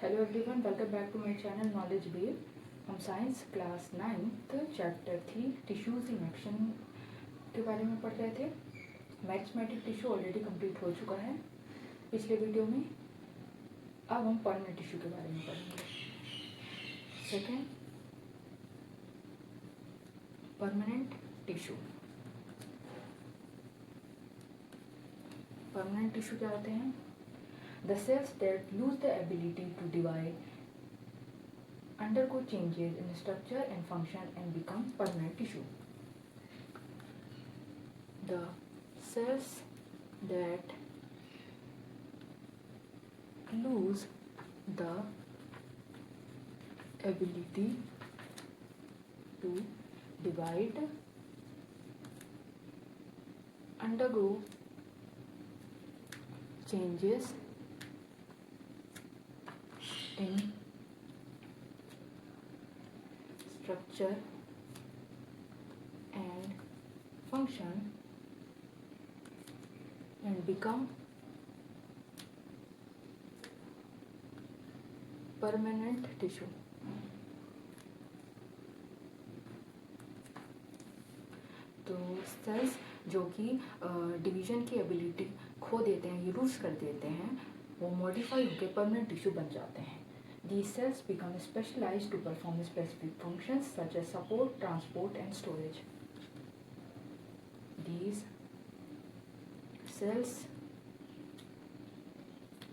Hello everyone, welcome back to my channel knowledge wave. हम science class 9th chapter 3 tissues in action के बारे में पढ़ रहे थे। मैरिस्मेटिक टिश्यू ऑलरेडी कंप्लीट हो चुका है पिछले वीडियो में। अब हम परमानेंट टिश्यू के बारे में पढ़ेंगे। Second, permanent tissue. Permanent tissue क्या होते हैं? The cells that lose the ability to divide undergo changes in structure and function and become permanent tissue. The cells that lose the ability to divide undergo changes in structure and function and become permanent tissue. तो sales जो कि division की ability खो देते हैं, ये loose कर देते हैं, वो मॉडिफाई होकर परमानेंट टिश्यू बन जाते हैं. These cells become specialized to perform specific functions such as support, transport, and storage. These cells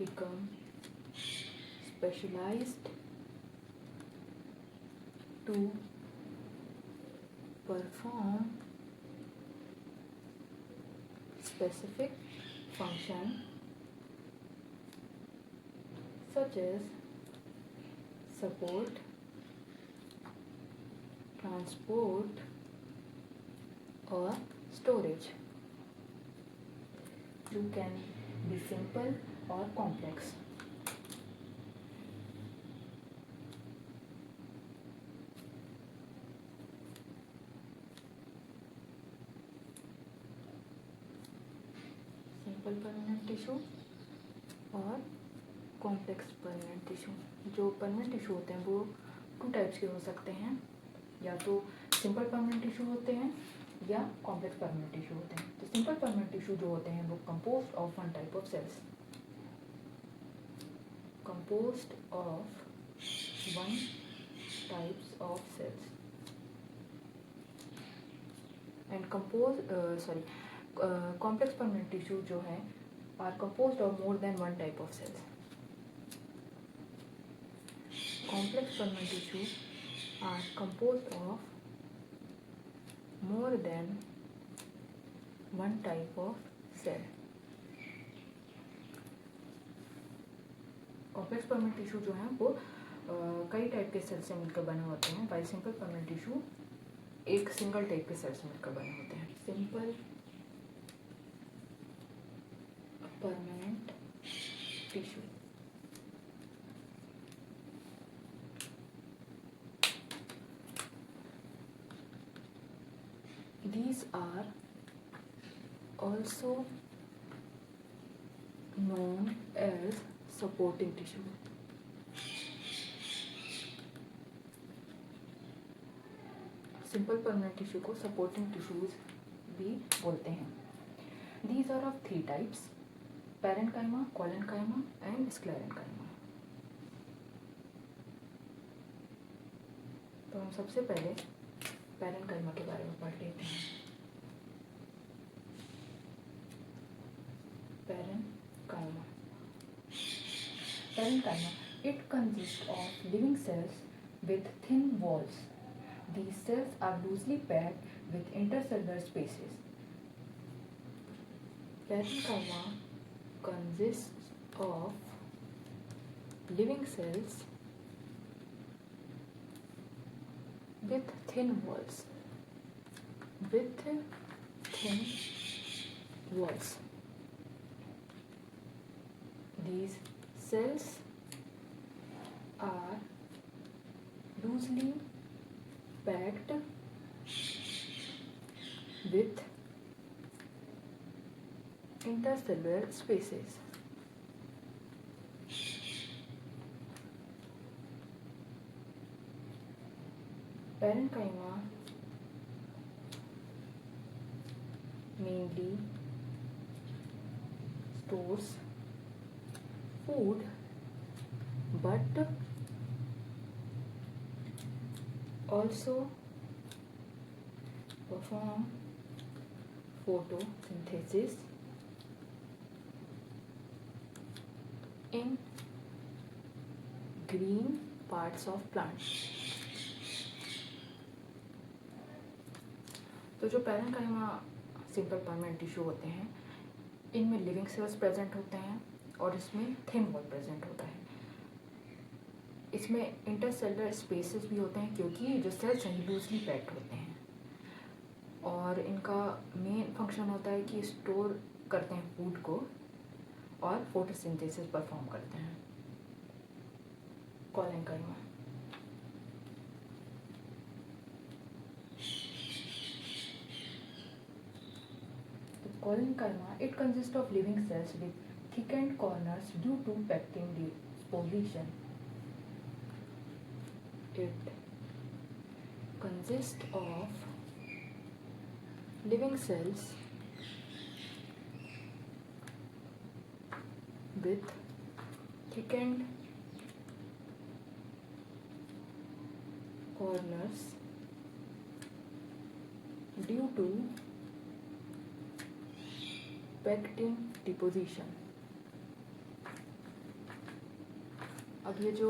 become specialized to perform specific function such as support, transport, or storage. You can be simple or complex. Simple permanent tissue और complex permanent tissue. जो permanent tissue होते हैं वो 2 types के हो सकते हैं, या तो सिंपल परमानेंट टिश्यू होते हैं या कॉम्प्लेक्स परमानेंट टिश्यू होते हैं. तो सिंपल परमानेंट टिश्यू जो होते हैं वो composed of one type of cells, composed of one types of cells and complex permanent tissue जो है are composed of more than one type of cells. Complex permanent tissue are composed of more than one type of cell. Complex permanent tissue जो है वो कई type के cell से मिलकर बने होते हैं, वाइल सिंपल परमानेंट टिश्यू एक सिंगल टाइप के सेल से मिलकर बने होते हैं. Simple permanent tissue these are also known as supporting tissue. Simple permanent tissue को सपोर्टिंग टिश्यूज भी बोलते हैं. These are of 3 types: parenchyma, collenchyma and sclerenchyma. तो हम सबसे पहले पैरेन्काइमा के बारे में पढ़ लेते हैं. Parenchyma. Parenchyma. It consists of living cells with thin walls. These cells are loosely packed with intercellular spaces. Parenchyma consists of living cells with thin walls. With thin walls. These cells are loosely packed with intercellular spaces. parenchyma mainly stores food but also perform photosynthesis in green parts of plants. तो जो parenchyma simple permanent tissue होते हैं, इनमें living cells present होते हैं और इसमें thin wall present होता है। इसमें इंटरसेलुलर स्पेसेस भी होते हैं क्योंकि जो सेल्स हैं लूजली पैक्ड होते हैं और इनका मेन फंक्शन होता है कि स्टोर करते हैं फूड को और फोटोसिंथेसिस परफॉर्म करते हैं। Collenchyma Collenchyma, it consists of living cells with thickened corners due to pectin deposition. It consists of living cells with thickened corners due to pectin deposition. अब ये जो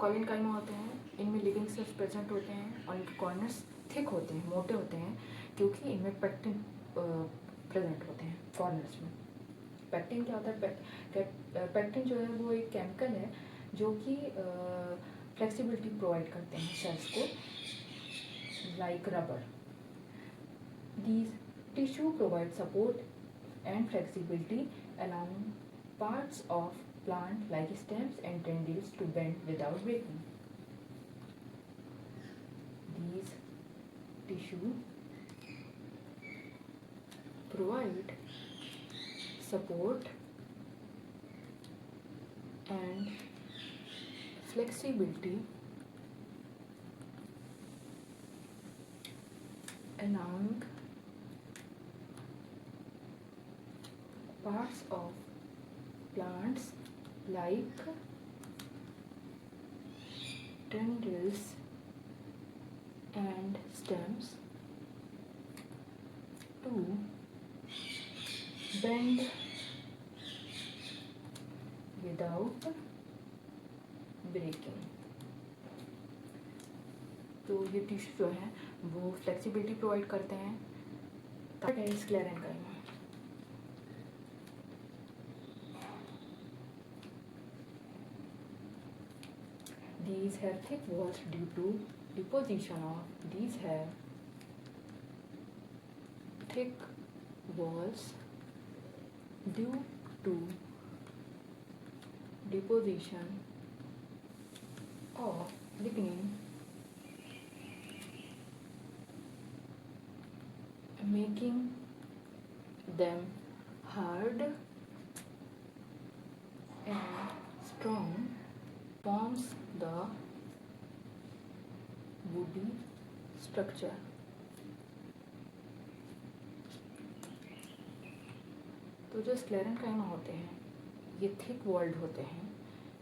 कोलेनकाइमा होते हैं, इनमें लिविंग सेल्स प्रेजेंट होते हैं और इनके कॉर्नर्स थिक होते हैं, मोटे होते हैं क्योंकि इनमें पेक्टिन प्रेजेंट होते हैं कॉर्नर्स में। पेक्टिन क्या होता है? पेक्टिन जो है वो एक केमिकल है जो कि फ्लेक्सिबिलिटी प्रोवाइड करते हैं सेल्स को, like rubber. These tissue provide support and flexibility allowing parts of plant like stems and tendrils to bend without breaking. These tissue provide support and flexibility allowing parts of plants like tendrils and stems to bend without breaking. तो ये tissue जो है वो flexibility provide करते हैं। Third है sclerenchyma. These have thick walls due to deposition of these have thick walls due to deposition of lignin, making them hard and strong, forms the woody structure. तो जो sclerenchyma होते हैं ये thick walled होते हैं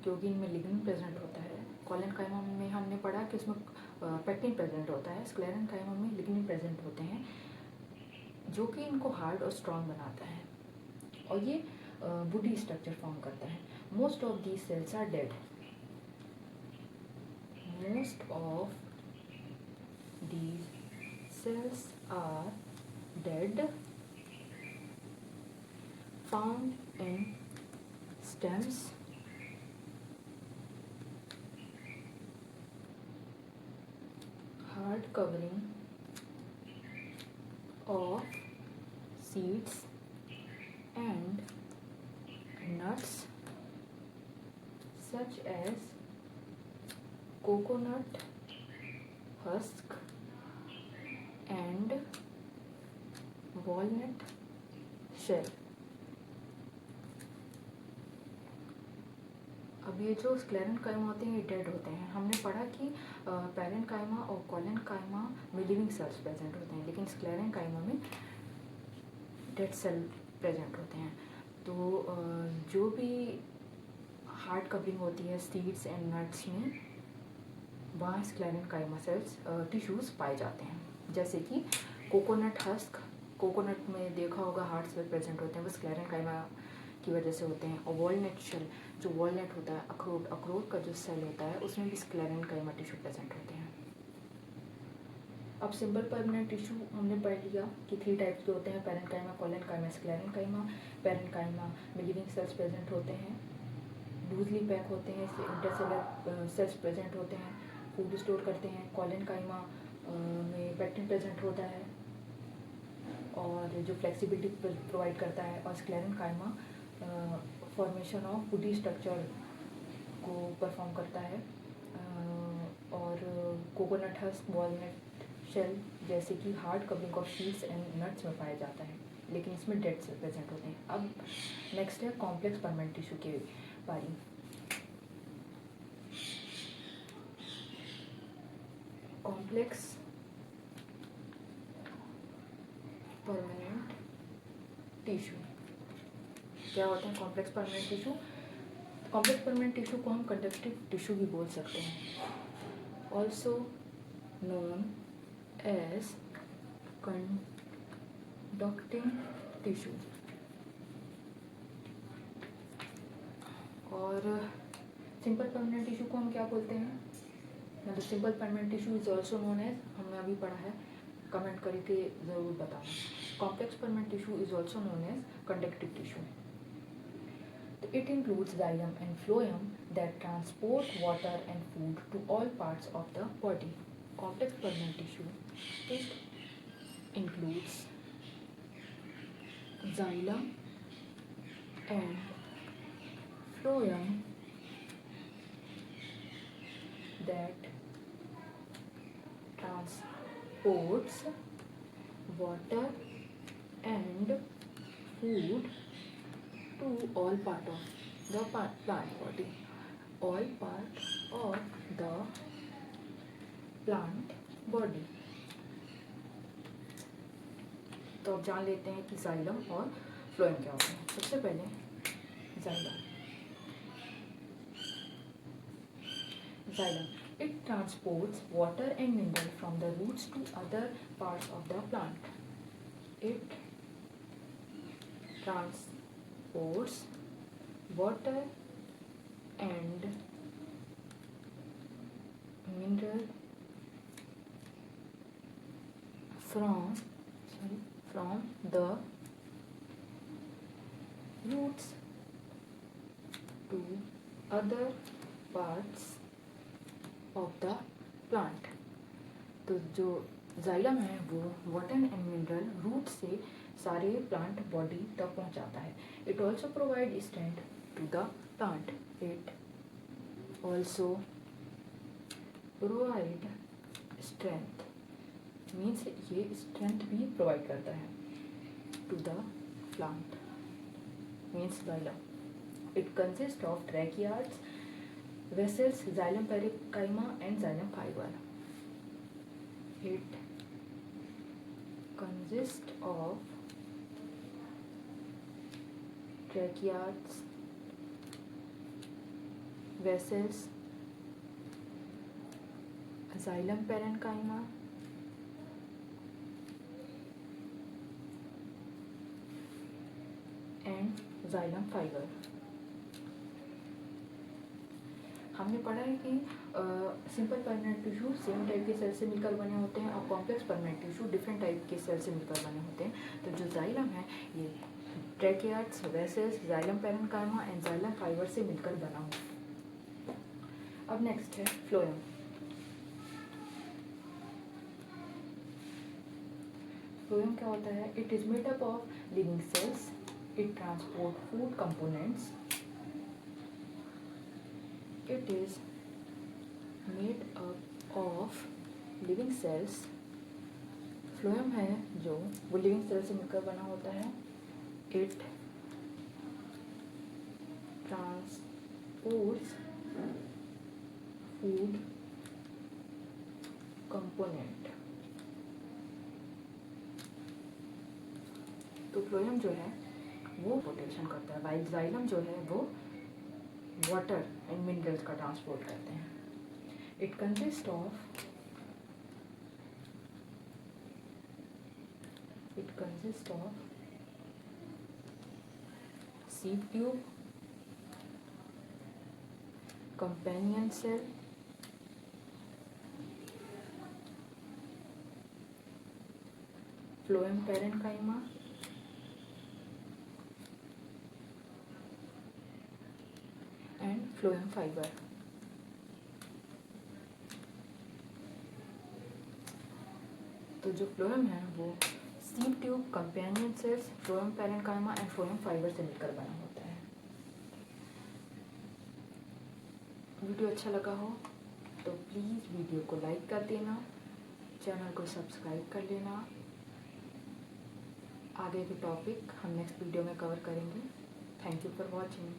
क्योंकि इनमें लिग्निन प्रेजेंट होता है। कोलेनकाइमा में हमने पढ़ा कि उसमें पेक्टिन प्रेजेंट होता है, स्क्लेरेनकाइमा में लिग्निन प्रेजेंट होते हैं जो कि इनको हार्ड और स्ट्रॉन्ग बनाता है और ये वुडी स्ट्रक्चर फॉर्म करता है। Most of these cells are dead. Most of these cells are dead, found in stems, hard covering of seeds and nuts such as coconut husk and walnut shell. अब ये जो स्क्लेरन काइमा होते हैं ये dead होते हैं। हमने पढ़ा कि पैरेंट काइमा और कॉलन काइमा में लिविंग सेल्स प्रेजेंट होते हैं, लेकिन स्क्लेरन काइमा में डेड सेल प्रेजेंट होते हैं। तो जो भी हार्ड कवरिंग होती है सीड्स एंड नट्स में, वहाँ स्क्लेरन काइमा सेल्स टिश्यूज़ पाए जाते हैं। जैसे कि कोकोनट हस्क, कोकोनट में देखा होगा हार्ड सेल प्रेजेंट होते हैं, वो स्क्लेरन काइमा की वजह से होते हैं। और वॉलनट शेल, जो वॉलनट होता है, अखरोट का जो सेल होता है, उसमें भी स्क्लेरन काइमा टिश्यू प्रेजेंट होते हैं। अब सिंपल परमानेंट टिश्यू हमने पढ़ लिया कि 3 टाइप्स के होते हैं, पैरेंट काइमा, कॉलन काइमा, स्क्लेरन काइमा। पैरेंट काइमा में लिविंग सेल्स प्रेजेंट होते हैं, लूजली पैक होते हैं, इंटरसेलर सेल्स प्रेजेंट होते हैं, फूड स्टोर करते हैं। कॉलन काइमा में पेक्टिन प्रेजेंट होता है और जो फ्लेक्सिबिलिटी प्रोवाइड करता है। और स्क्लेरन काइमा फॉर्मेशन ऑफ वुडी स्ट्रक्चर को परफॉर्म करता है। और कोकोनट हस्क, वॉलनट शेल जैसे कि hard covering of seeds and nuts में पाया जाता है, लेकिन इसमें डेड सेल प्रेजेंट होते हैं। अब नेक्स्ट है कॉम्प्लेक्स परमानेंट टिश्यू की बारी। कॉम्प्लेक्स परमानेंट टिश्यू क्या होता है? Complex permanent tissue, complex permanent tissue को हम कंडक्टिव टिश्यू भी बोल सकते हैं, also known as conducting tissue. और सिंपल परमानेंट टिश्यू को हम क्या बोलते हैं? मतलब simple permanent tissue is also known as, हमने अभी पढ़ा है, कमेंट करके ज़रूर बताना। Complex permanent tissue is also known as conductive tissue. It includes xylem and phloem that transport water and food to all parts of the body. Complex permanent tissue, it includes xylem and phloem that transports water and food to all part of the plant body, all part of the plant body। तो अब जान लेते हैं कि xylem और phloem क्या होते हैं। सबसे पहले xylem, it transports water and mineral from the roots to other parts of the plant. It transports water and mineral from the roots to other parts of the plant। तो जो xylem है वो water and mineral root से सारे plant body तक पहुंचाता है। It also provide strength to the plant, it also provide strength, means ये स्ट्रेंथ भी प्रोवाइड करता है to the plant, means xylem. It consist of tracheids, vessels, xylem parenchyma and xylem fiber. It consists of tracheids, vessels, xylem parenchyma and xylem fiber। हमने पढ़ा है कि simple permanent tissue same type के cell से मिलकर बने होते हैं और complex permanent tissue different type के सेल से मिलकर बने होते हैं। तो जो जाइलम है ये tracheids, vessels, xylem parenchyma and xylem fibre से मिलकर बना हो। अब नेक्स्ट है फ्लोएम। फ्लोएम क्या होता है? It is made up of living cells, it transport food components, it is made up of living cells। Phloem है जो वो लिविंग सेल से मिलकर बना होता है। it transports food component. तो फ्लोएम जो है वो पोटेशन करता है, वाइल जाइलम जो है वो वाटर एंड मिनरल्स का ट्रांसपोर्ट करते हैं। It consist of sieve tube, companion cell, phloem parenchyma and phloem fibre. तो जो फ्लोएम है वो sieve tube, companion cells, phloem parenchyma and phloem fibre से मिलकर बना होता है। वीडियो अच्छा लगा हो तो प्लीज़ वीडियो को लाइक कर देना, चैनल को सब्सक्राइब कर लेना। आगे के टॉपिक हम नेक्स्ट वीडियो में कवर करेंगे। Thank you for watching.